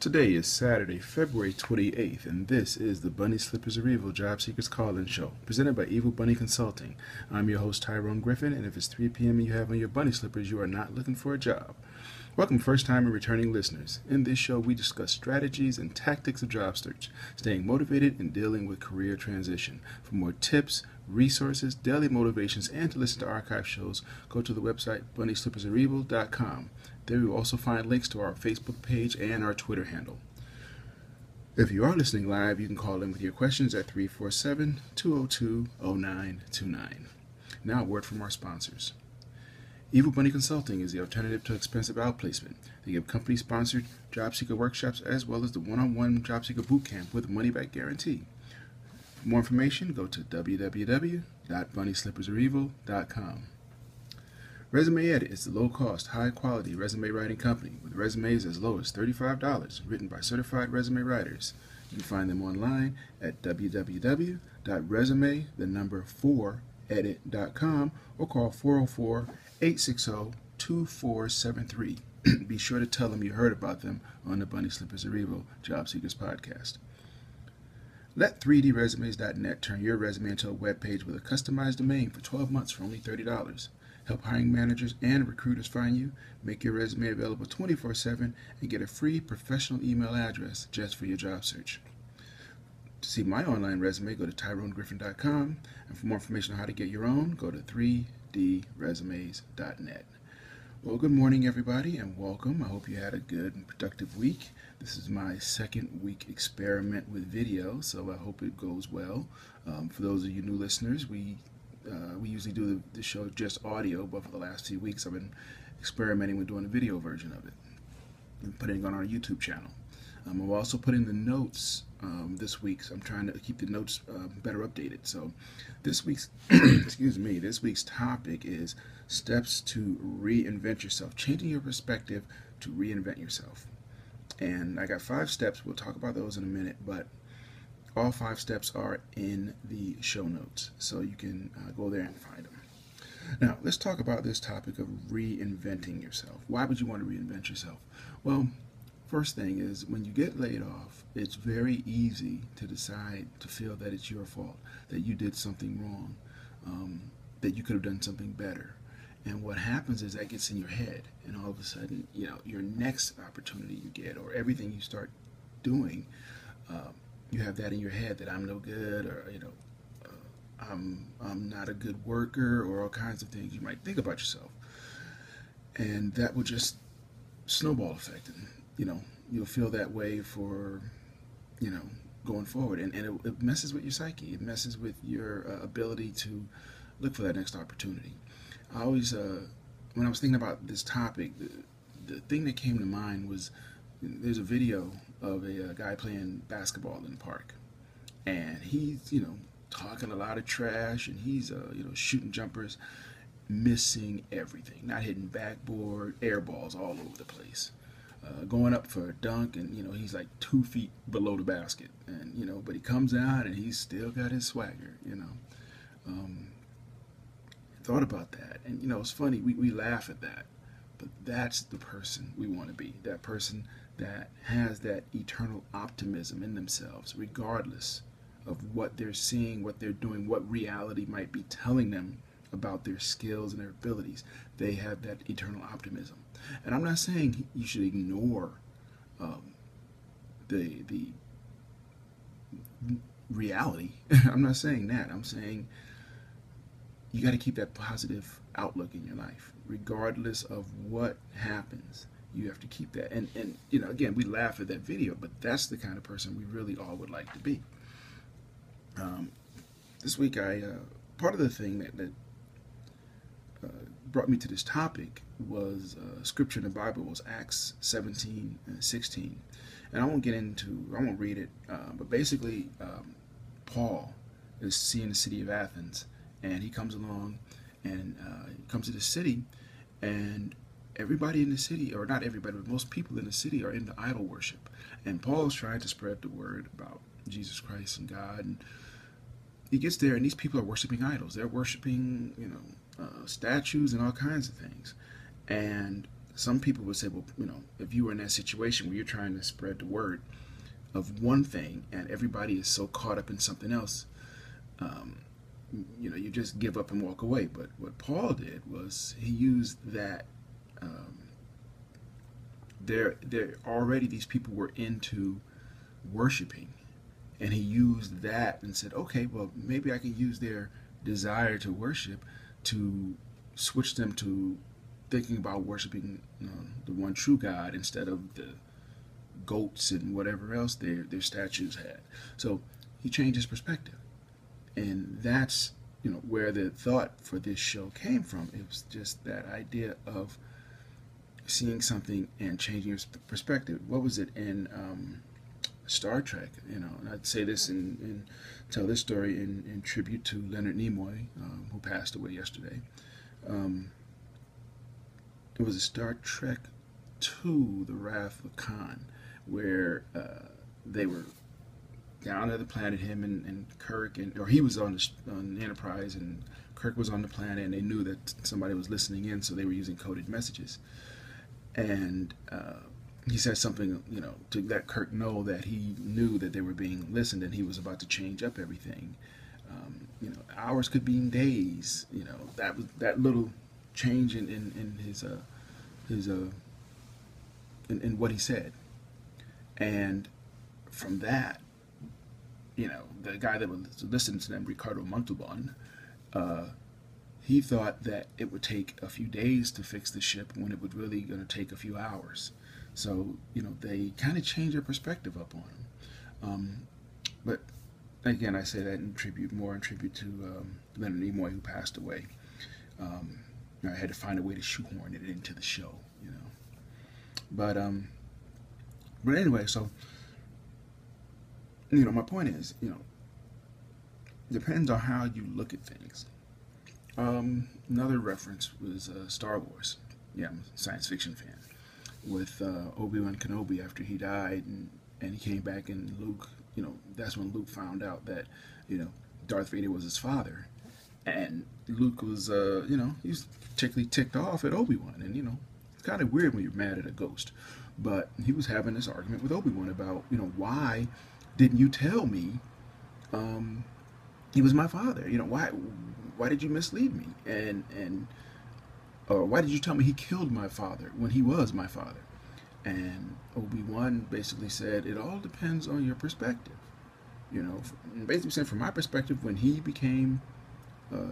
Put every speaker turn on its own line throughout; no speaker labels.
Today is Saturday, February 28th, and this is the Bunny Slippers Are Evil Job Seekers Call-In Show, presented by Evil Bunny Consulting. I'm your host, Tyrone Griffin, and if it's 3 p.m. and you have on your bunny slippers, you are not looking for a job. Welcome first-time and returning listeners. In this show, we discuss strategies and tactics of job search, staying motivated and dealing with career transition. For more tips, resources, daily motivations, and to listen to archive shows, go to the website bunnyslippersareevil.com. There you will also find links to our Facebook page and our Twitter handle. If you are listening live, you can call in with your questions at 347-202-0929. Now, a word from our sponsors. Evil Bunny Consulting is the alternative to expensive outplacement. They give company-sponsored job seeker workshops as well as the one-on-one job seeker boot camp with a money-back guarantee. For more information, go to www.bunnyslippersareevil.com. Resume Edit is the low-cost, high-quality resume writing company with resumes as low as $35, written by certified resume writers. You can find them online at www.resume4edit.com or call 404-860-2473. Be sure to tell them you heard about them on the Bunny Slippers Are Evil Job Seekers podcast. Let 3dresumes.net turn your resume into a web page with a customized domain for 12 months for only $30. Help hiring managers and recruiters find you, make your resume available 24/7, and get a free professional email address just for your job search. To see my online resume, go to tyronegriffin.com, and for more information on how to get your own, go to 3dresumes.net. Well, good morning, everybody, and welcome. I hope you had a good and productive week. This is my second week experiment with video, so I hope it goes well. For those of you new listeners, we usually do the show just audio, but for the last few weeks I've been experimenting with doing a video version of it and putting it on our YouTube channel. I've also put in the notes this week, so I'm trying to keep the notes better updated. So this week's this week's topic is steps to reinvent yourself, changing your perspective to reinvent yourself. And I got 5 steps. We'll talk about those in a minute, but all 5 steps are in the show notes, so you can go there and find them. Now, let's talk about this topic of reinventing yourself. Why would you want to reinvent yourself? Well, first thing is, when you get laid off, it's very easy to decide to feel that it's your fault, that you did something wrong, that you could have done something better. And what happens is that gets in your head, and all of a sudden, your next opportunity you get, or everything you start doing, you have that in your head, that I'm no good, or I'm not a good worker, or all kinds of things you might think about yourself, and that will just snowball effect, and you'll feel that way for going forward, and it messes with your psyche. It messes with your ability to look for that next opportunity. I always, when I was thinking about this topic, the thing that came to mind was, there's a video of a guy playing basketball in the park, and he's talking a lot of trash, and he's shooting jumpers, missing everything, not hitting backboard, air balls all over the place, going up for a dunk, and he's like 2 feet below the basket, and but he comes out and he's still got his swagger. Thought about that, and it's funny, we laugh at that, but that's the person we want to be, that person that has that eternal optimism in themselves, regardless of what they're seeing, what they're doing, what reality might be telling them about their skills and their abilities. They have that eternal optimism. And I'm not saying you should ignore the reality. I'm not saying that. I'm saying you got to keep that positive outlook in your life, regardless of what happens. You have to keep that. And again, we laugh at that video, but that's the kind of person we really all would like to be. This week, part of the thing that brought me to this topic was scripture in the Bible, was Acts 17:16. And I won't read it, but basically, Paul is seeing the city of Athens, and he comes along and comes to the city, and everybody in the city, or not everybody, but most people in the city are into idol worship. And Paul's trying to spread the word about Jesus Christ and God. And he gets there, and these people are worshiping idols. They're worshiping, statues and all kinds of things. And some people would say, well, if you were in that situation where you're trying to spread the word of one thing and everybody is so caught up in something else, you just give up and walk away. But what Paul did was he used that. There already these people were into worshiping, and he used that and said, okay, well, maybe I can use their desire to worship to switch them to thinking about worshiping the one true God instead of the goats and whatever else their statues had. So he changed his perspective, and that's where the thought for this show came from. It was just that idea of seeing something and changing your perspective. What was it in Star Trek? And I'd say this and tell this story in tribute to Leonard Nimoy, who passed away yesterday. It was a Star Trek II, The Wrath of Khan, where they were down at the planet, him and Kirk, or he was on the Enterprise, and Kirk was on the planet, and they knew that somebody was listening in, so they were using coded messages. And he said something, to let Kirk know that he knew that they were being listened, and he was about to change up everything. Hours could be in days. That was that little change in his in what he said, and from that, the guy that was listening to them, Ricardo Montalban, he thought that it would take a few days to fix the ship when it was really going to take a few hours. So, they kind of changed their perspective up on him. But again, I say that in tribute to Leonard Nimoy, who passed away. I had to find a way to shoehorn it into the show, But anyway, so my point is, depends on how you look at things. Another reference was Star Wars. Yeah, I'm a science fiction fan. With Obi-Wan Kenobi after he died, and he came back, and Luke, that's when Luke found out that, Darth Vader was his father. And Luke was, he was particularly ticked off at Obi-Wan. And, it's kind of weird when you're mad at a ghost. But he was having this argument with Obi-Wan about, why didn't you tell me he was my father? Why did you mislead me? And why did you tell me he killed my father when he was my father? And Obi-Wan basically said, it all depends on your perspective. Basically saying, from my perspective, when he became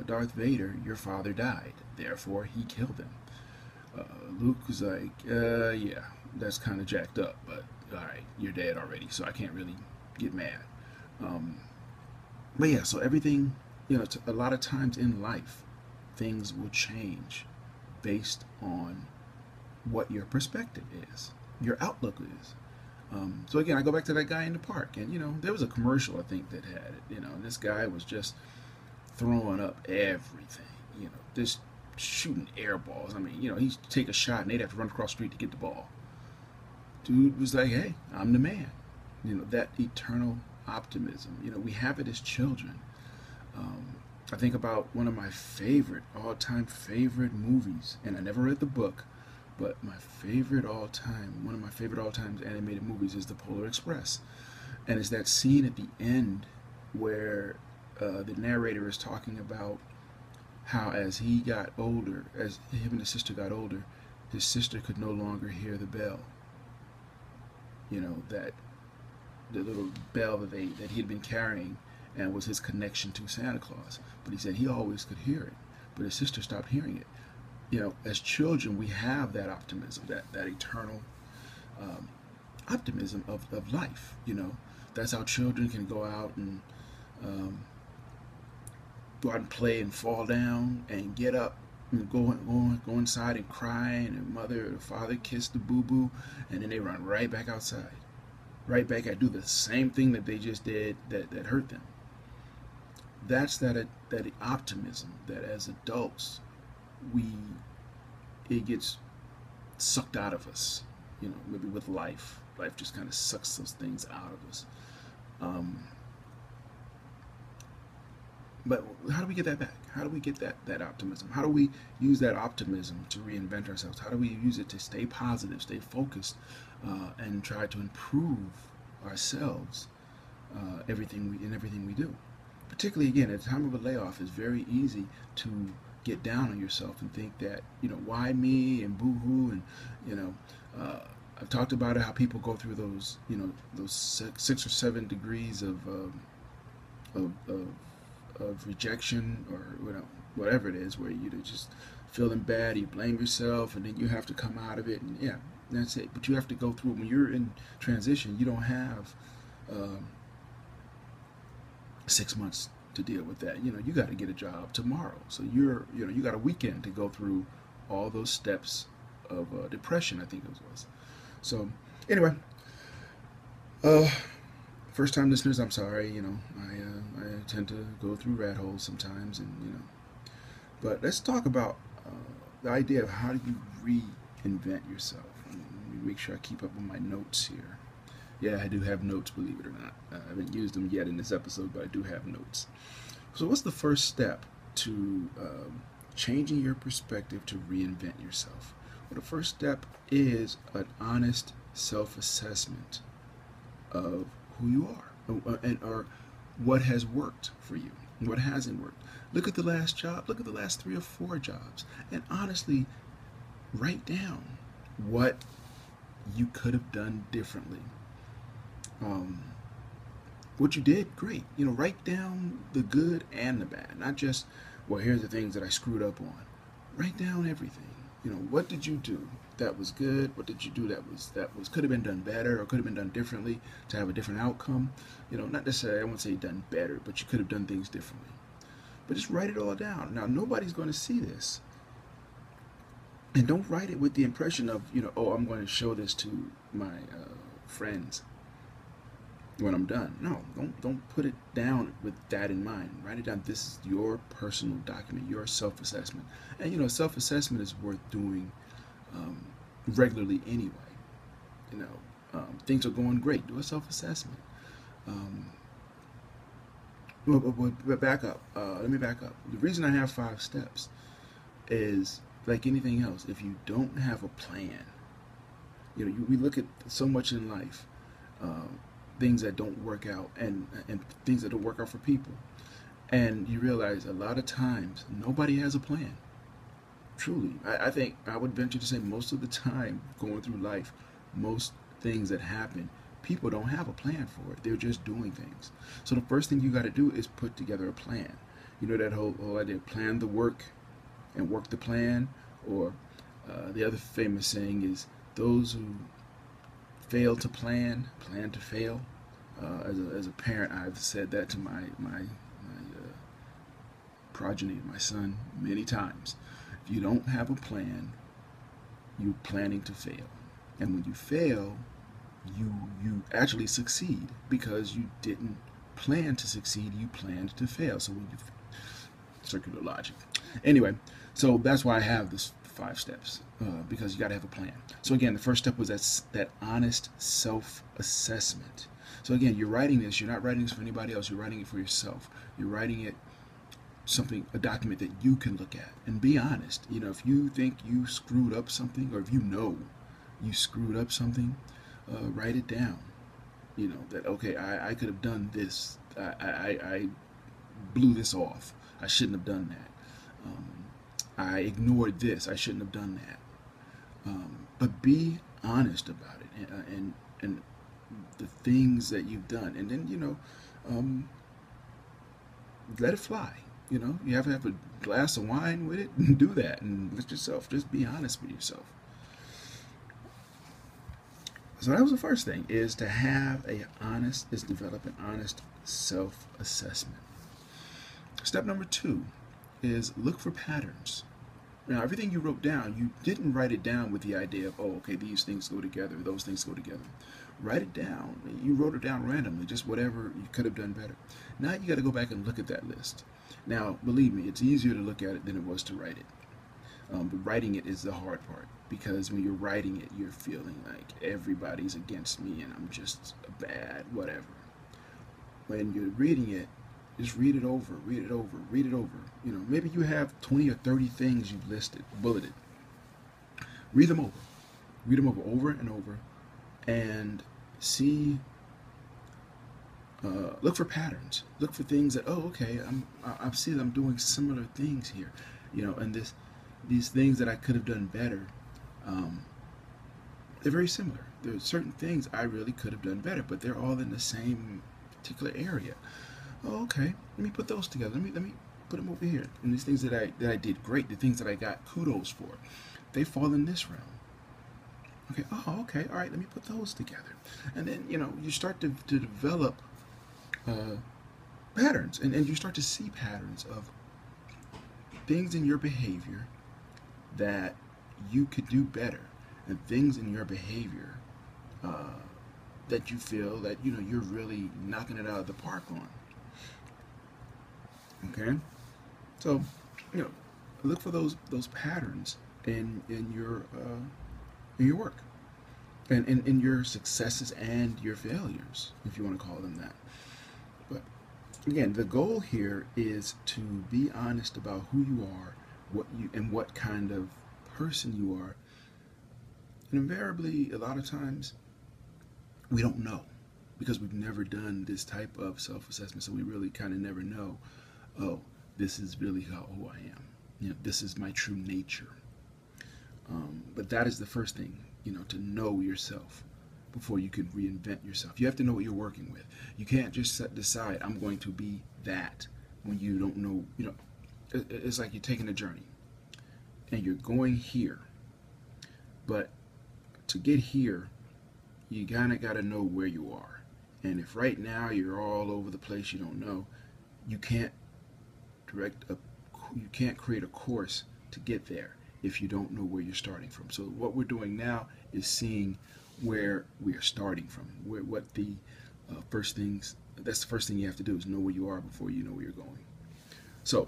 Darth Vader, your father died. Therefore, he killed him. Luke was like, yeah, that's kind of jacked up, but all right, you're dead already, so I can't really get mad. But yeah, so everything, a lot of times in life, things will change based on what your perspective is, your outlook is. So again, I go back to that guy in the park, and there was a commercial, I think, that had it, and this guy was just throwing up everything, just shooting air balls. I mean, he'd take a shot and they'd have to run across the street to get the ball. Dude was like, hey, I'm the man. That eternal optimism. We have it as children. I think about one of my all-time favorite movies, and I never read the book, but one of my favorite all-time animated movies is The Polar Express. And it's that scene at the end where the narrator is talking about how as he got older, as him and his sister got older, his sister could no longer hear the bell. That the little bell that he had been carrying, and was his connection to Santa Claus. But he said he always could hear it, but his sister stopped hearing it. As children, we have that optimism, that eternal optimism of life. That's how children can go out and play and fall down and get up and go inside and cry, and mother or father kiss the boo-boo, and then they run right back outside, right back at do the same thing that they just did that hurt them. That's that optimism that as adults it gets sucked out of us, maybe with life just kind of sucks those things out of us. But how do we get that back? How do we get that optimism? How do we use that optimism to reinvent ourselves? How do we use it to stay positive, stay focused, and try to improve ourselves in everything we do? Particularly again at the time of a layoff, it's very easy to get down on yourself and think that, why me, and boo-hoo, and you know I've talked about it, how people go through those, those 6 or 7 degrees of, of, of rejection, or whatever it is, where you're just feeling bad, you blame yourself, and then you have to come out of it, and yeah, that's it. But you have to go through it. When you're in transition, you don't have 6 months to deal with that. You got to get a job tomorrow, so you got a weekend to go through all those steps of depression, I think it was. So anyway, first time listeners, I'm sorry. I tend to go through rat holes sometimes, and but let's talk about the idea of how do you reinvent yourself. Let me make sure I keep up with my notes here. Yeah, I do have notes, believe it or not. I haven't used them yet in this episode, but I do have notes. So what's the first step to changing your perspective to reinvent yourself? Well, the first step is an honest self-assessment of who you are, or what has worked for you, and what hasn't worked. Look at the last job, look at the last 3 or 4 jobs, and honestly write down what you could have done differently. What you did, great. Write down the good and the bad, not just, well, here's the things that I screwed up on. Write down everything. What did you do that was good? What did you do that was could have been done better, or could have been done differently to have a different outcome? Not necessarily, I won't say done better, but you could have done things differently. But just write it all down. Now, nobody's going to see this. And don't write it with the impression of, oh, I'm going to show this to my friends when I'm done. No, don't put it down with that in mind. Write it down. This is your personal document, your self-assessment. And self-assessment is worth doing regularly anyway. Things are going great. Do a self-assessment. But back up. Let me back up. The reason I have 5 steps is, like anything else, if you don't have a plan, we look at so much in life. Things that don't work out, and things that don't work out for people, and you realize a lot of times nobody has a plan. Truly, I think I would venture to say most of the time going through life, most things that happen, people don't have a plan for it. They're just doing things. So the first thing you got to do is put together a plan. That whole idea, plan the work and work the plan, or the other famous saying is, those who fail to plan to fail. As a parent, I've said that to my progeny, my son, many times. If you don't have a plan, you're planning to fail. And when you fail, you actually succeed, because you didn't plan to succeed, you planned to fail. So when you circular logic. Anyway, so that's why I have this 5 steps, because you got to have a plan. So again, the first step was that honest self-assessment. So again, you're writing this. You're not writing this for anybody else. You're writing it for yourself. You're writing it a document that you can look at and be honest. If you think you screwed up something, or if you screwed up something, write it down. That, okay, I could have done this. I blew this off. I shouldn't have done that. I ignored this. I shouldn't have done that. But be honest about it, and the things that you've done, and then let it fly. You have to have a glass of wine with it, and do that, and let yourself just be honest with yourself. So that was the first thing, is to develop an honest self-assessment. Step number 2 is look for patterns. Now, everything you wrote down, you didn't write it down with the idea of, oh, okay, these things go together, those things go together. Write it down. You wrote it down randomly, just whatever you could have done better. Now you got to go back and look at that list. Now, believe me, it's easier to look at it than it was to write it. But writing it is the hard part, because when you're writing it, you're feeling like everybody's against me and I'm just a bad whatever. When you're reading it, Just read it over, read it over, read it over. You know, maybe you have 20 or 30 things you've listed, bulleted. Read them over. Read them over and over, and see. Look for patterns. Look for things that, oh, okay, I see that I'm doing similar things here, you know, and these things that I could have done better. Um, they're very similar. There are certain things I really could have done better, but they're all in the same particular area. Oh, okay, let me put those together. Let me put them over here. And these things that I did great, the things that I got kudos for, they fall in this realm. Okay, oh, okay, all right, let me put those together. And then, you know, you start to develop uh, patterns, and you start to see patterns of things in your behavior that you could do better, and things in your behavior uh, that you feel that, you know, you're really knocking it out of the park on. Okay, so, you know, look for those patterns in your work, and in your successes and your failures, if you want to call them that. But again, the goal here is to be honest about who you are, what kind of person you are. And invariably, a lot of times, we don't know because we've never done this type of self-assessment, so we really kind of never know, oh, this is really who I am. You know, this is my true nature. But that is the first thing, you know, to know yourself before you can reinvent yourself. You have to know what you're working with. You can't just decide, I'm going to be that, when you don't know, you know, it's like you're taking a journey and you're going here. But to get here, you kind of got to know where you are. And if right now you're all over the place, you don't know, you can't you can't create a course to get there if you don't know where you're starting from. So what we're doing now is seeing where we are starting from, what the first things, that's the first thing you have to do, is know where you are before you know where you're going. So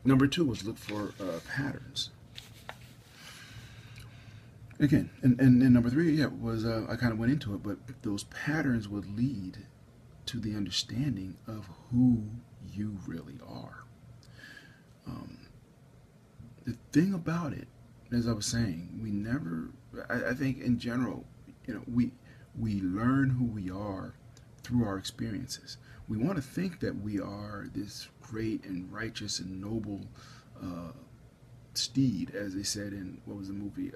number 2 was look for patterns. Again, and number 3, yeah, was I kind of went into it, but those patterns would lead to the understanding of who you really are. The thing about it, as I was saying, we never, I think in general, you know, we learn who we are through our experiences. We want to think that we are this great and righteous and noble steed, as they said in, what was the movie,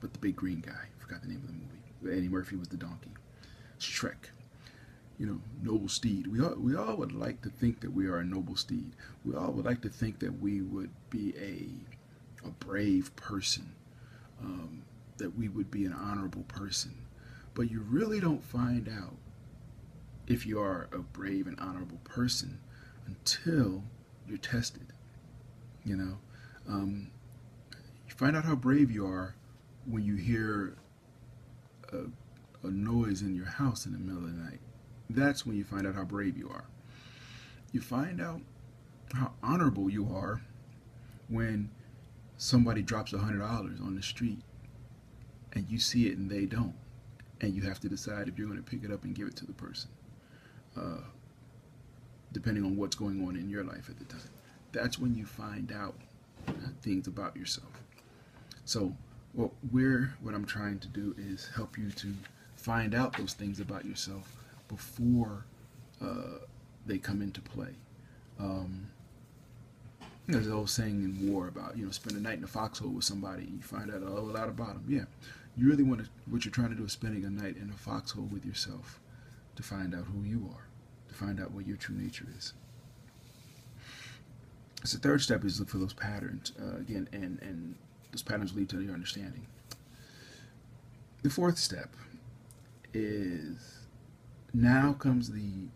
but the big green guy, I forgot the name of the movie. Eddie Murphy was the donkey. Shrek. You know, noble steed. We all would like to think that we are a noble steed. We all would like to think that we would be a brave person, that we would be an honorable person. But you really don't find out if you are a brave and honorable person until you're tested. You know, you find out how brave you are when you hear a noise in your house in the middle of the night. That's when you find out how brave you are. You find out how honorable you are when somebody drops $100 on the street and you see it and they don't, and you have to decide if you're going to pick it up and give it to the person, depending on what's going on in your life at the time. That's when you find out things about yourself. So what I'm trying to do is help you to find out those things about yourself before they come into play. There's an old saying in war about, you know, spend a night in a foxhole with somebody and you find out a whole lot about them. Yeah, you really want to, what you're trying to do is spending a night in a foxhole with yourself to find out who you are, to find out what your true nature is. So the third step is look for those patterns, again, and those patterns lead to your understanding. The fourth step is, now comes the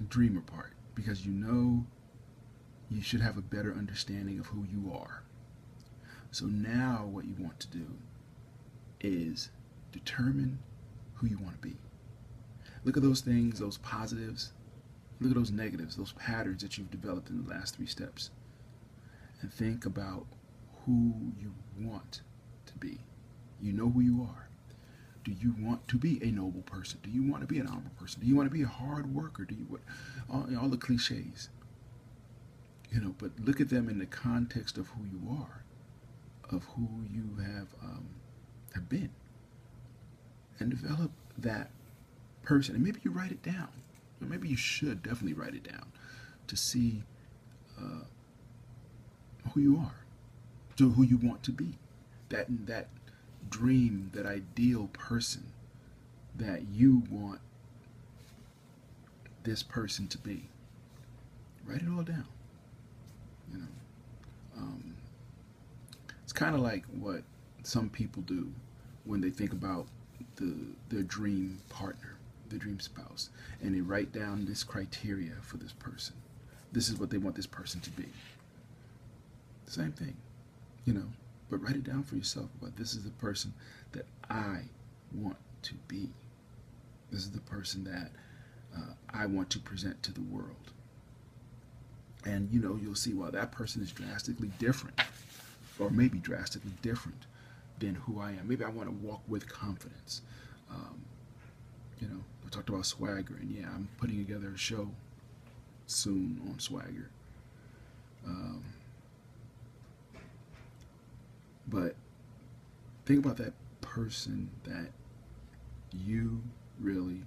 dreamer part, because you know you should have a better understanding of who you are. So now what you want to do is determine who you want to be. Look at those things, those positives. Look at those negatives, those patterns that you've developed in the last 3 steps. And think about who you want to be. You know who you are. Do you want to be a noble person? Do you want to be an honorable person? Do you want to be a hard worker? Do you all the cliches? But look at them in the context of who you are, of who you have been, and develop that person. And maybe you write it down. Or maybe you should definitely write it down to see who you are, to who you want to be. That dream, that ideal person that you want this person to be. Write it all down. It's kind of like what some people do when they think about their dream partner, their dream spouse, and they write down this criteria for this person. This is what they want this person to be. Same thing, but write it down for yourself. But this is the person that I want to be. This is the person that I want to present to the world. And you'll see, well, that person is drastically different, or maybe drastically different than who I am. Maybe I want to walk with confidence. We talked about swagger, and yeah, I'm putting together a show soon on swagger. But think about that person that you really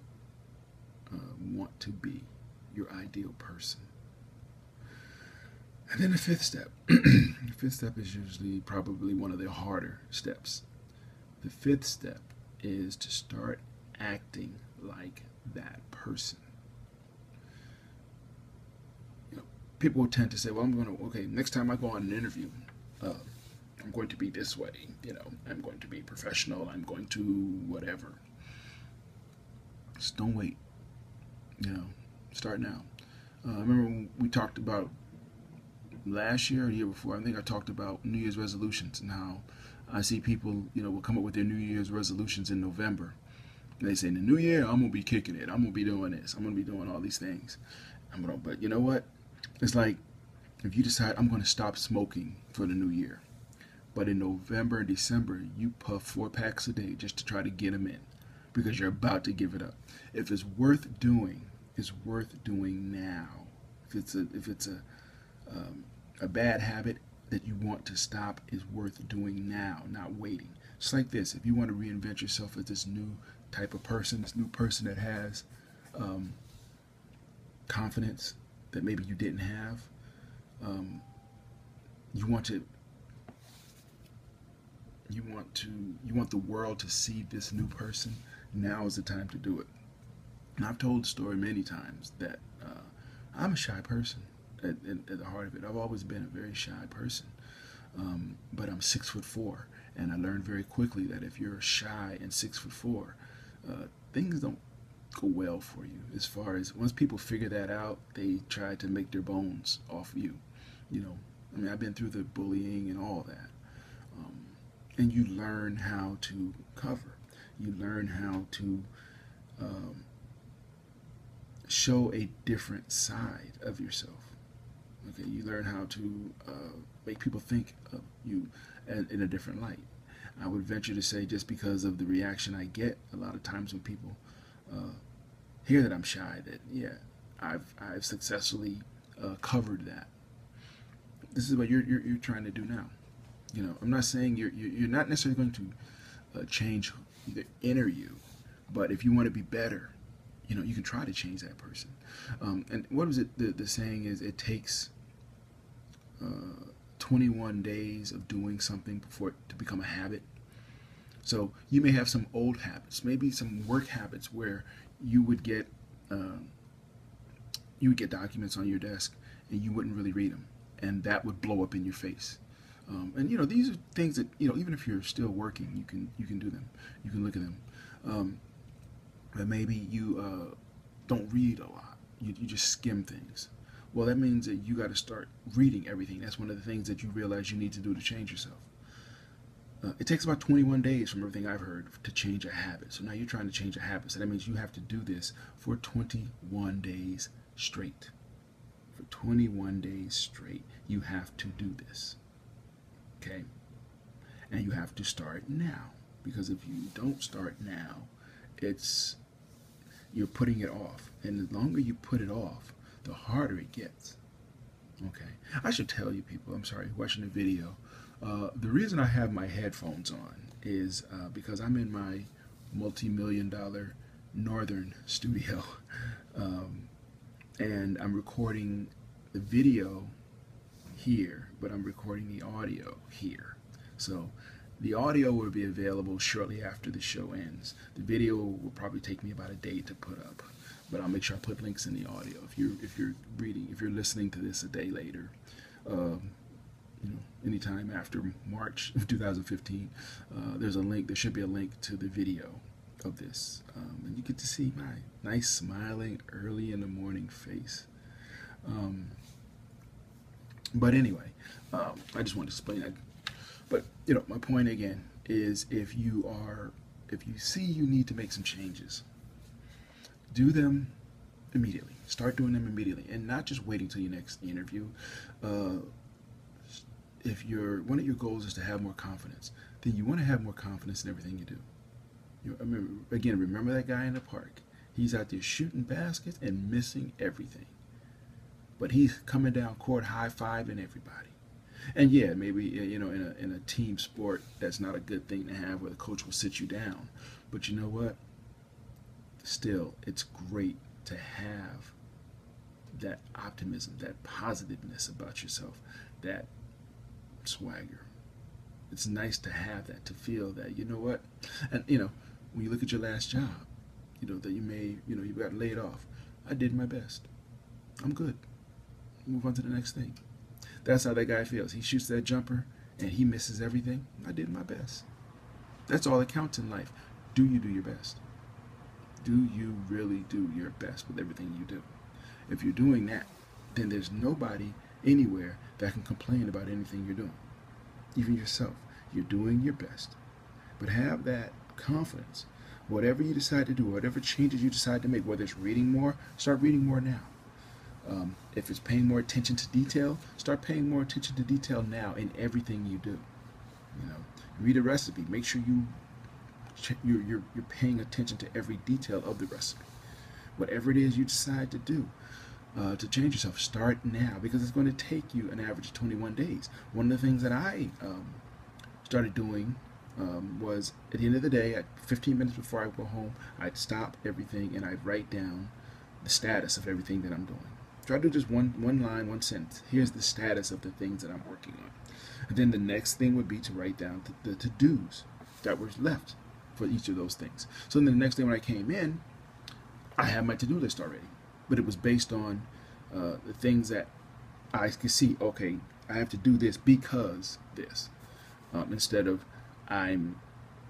want to be, your ideal person. And then the fifth step. The fifth step is usually probably one of the harder steps. The fifth step is to start acting like that person. People will tend to say, well, next time I go on an interview, I'm going to be this way, I'm going to be professional, I'm going to whatever. Just don't wait, start now. I remember when we talked about last year or the year before, I think I talked about New Year's resolutions and how I see people, will come up with their New Year's resolutions in November. And they say, in the new year, I'm going to be kicking it. I'm going to be doing this. I'm going to be doing all these things. But you know what? It's like if you decide I'm going to stop smoking for the new year. But in November and December, you puff 4 packs a day just to try to get them in because you're about to give it up. If it's worth doing, it's worth doing now. If it's a bad habit that you want to stop, is worth doing now, not waiting. Just like this, if you want to reinvent yourself as this new type of person, this new person that has confidence that maybe you didn't have, you want the world to see this new person. Now is the time to do it. And I've told the story many times that I'm a shy person. At the heart of it, I've always been a very shy person, but I'm 6'4", and I learned very quickly that if you're shy and 6'4", things don't go well for you. As far as once people figure that out, they try to make their bones off you. I've been through the bullying and all that, and you learn how to cover. You learn how to show a different side of yourself. Okay, you learn how to make people think of you in a different light. I would venture to say, just because of the reaction I get a lot of times when people hear that I'm shy, that yeah, I've successfully covered that. This is what you're trying to do now. I'm not saying you're not necessarily going to change the inner you, but if you want to be better, you can try to change that person. And what was it? The saying is, it takes 21 days of doing something before it to become a habit. So you may have some old habits, maybe some work habits where you would get documents on your desk and you wouldn't really read them, and that would blow up in your face. And these are things that even if you're still working, you can do them. You can look at them. But maybe you don't read a lot. You just skim things. Well, that means that you got to start reading everything. That's one of the things that you realize you need to do to change yourself. It takes about 21 days from everything I've heard to change a habit. So now you're trying to change a habit. So that means you have to do this for 21 days straight. For 21 days straight, you have to do this. Okay? And you have to start now. because if you don't start now, it's you're putting it off, and the longer you put it off, the harder it gets. Okay, I should tell you people, I'm sorry, watching the video, the reason I have my headphones on is because I'm in my multi-million-dollar northern studio, and I'm recording the video here, but I'm recording the audio here. So the audio will be available shortly after the show ends. The video will probably take me about a day to put up, but I'll make sure I put links in the audio. If you're listening to this a day later, anytime after March of 2015, there's a link. There should be a link to the video of this, and you get to see my nice smiling early in the morning face. But anyway, I just wanted to explain that. But my point again is, if you see you need to make some changes, do them immediately. Start doing them immediately, and not just waiting till your next interview. If one of your goals is to have more confidence, then you want to have more confidence in everything you do. Remember that guy in the park. He's out there shooting baskets and missing everything, but he's coming down court high-fiving everybody. And yeah, maybe in a team sport, that's not a good thing to have, where the coach will sit you down. But you know what? Still, it's great to have that optimism, that positiveness about yourself, that swagger. It's nice to have that, to feel that, you know what? And when you look at your last job, that you got laid off. I did my best. I'm good. Move on to the next thing. That's how that guy feels. He shoots that jumper and he misses everything. I did my best. That's all that counts in life. Do you do your best? Do you really do your best with everything you do? If you're doing that, then there's nobody anywhere that can complain about anything you're doing. Even yourself. You're doing your best. But have that confidence. Whatever you decide to do, whatever changes you decide to make, whether it's reading more, start reading more now. If it's paying more attention to detail, start paying more attention to detail now in everything you do. Read a recipe. Make sure you're paying attention to every detail of the recipe. Whatever it is you decide to do to change yourself, start now, because it's going to take you an average of 21 days. One of the things that I started doing was, at the end of the day, at 15 minutes before I go home, I'd stop everything and I'd write down the status of everything that I'm doing. Try to do just one line, one sentence. Here's the status of the things that I'm working on. And then the next thing would be to write down the to-dos that were left for each of those things. So then the next day when I came in, I had my to-do list already. But it was based on the things that I could see, okay, I have to do this because this. Instead of I'm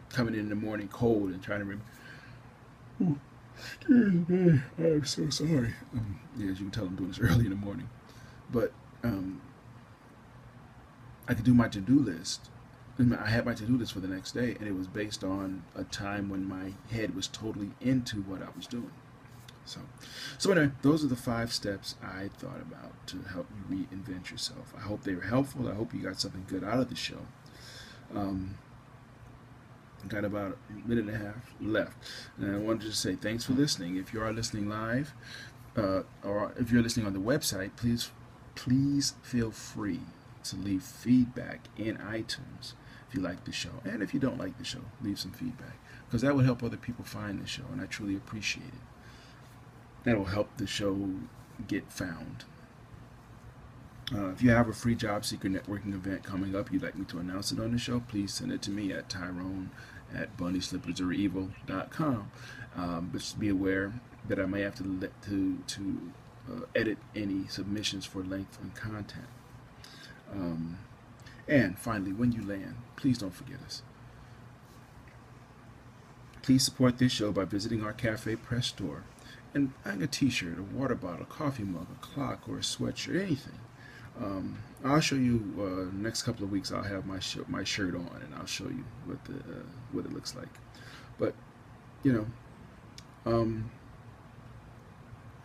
coming in the morning cold and trying to remember, oh, excuse me, I'm so sorry. Yeah, as you can tell, I'm doing this early in the morning. But I could do my to-do list. I had my to-do list for the next day, and it was based on a time when my head was totally into what I was doing. So anyway, those are the 5 steps I thought about to help you reinvent yourself. I hope they were helpful. I hope you got something good out of the show. Got about a minute and a half left, and I wanted to say thanks for listening. If you are listening live, or if you're listening on the website, please feel free to leave feedback in iTunes if you like the show, and if you don't like the show, leave some feedback, because that will help other people find the show, and I truly appreciate it. That will help the show get found. If you have a free job seeker networking event coming up, you'd like me to announce it on the show, please send it to me at Tyrone@bunnyslippersarevil.com. But just be aware that I may have to edit any submissions for length and content. And finally, when you land, please don't forget us. Please support this show by visiting our Cafe Press store and buying a t-shirt, a water bottle, a coffee mug, a clock, or a sweatshirt, anything. I'll show you next couple of weeks. I'll have my shirt on, and I'll show you what it looks like. But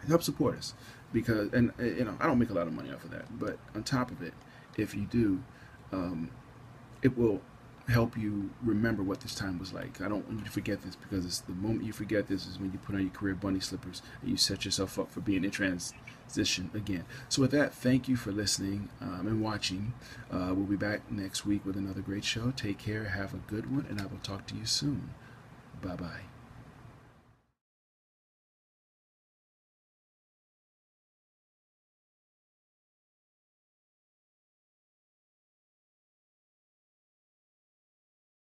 help support us, because I don't make a lot of money off of that. But on top of it, if you do, it will help you remember what this time was like. I don't want you to forget this, because it's the moment you forget this is when you put on your career bunny slippers and you set yourself up for being in transition again. So with that, thank you for listening and watching. We'll be back next week with another great show. Take care, have a good one, and I will talk to you soon. Bye-bye.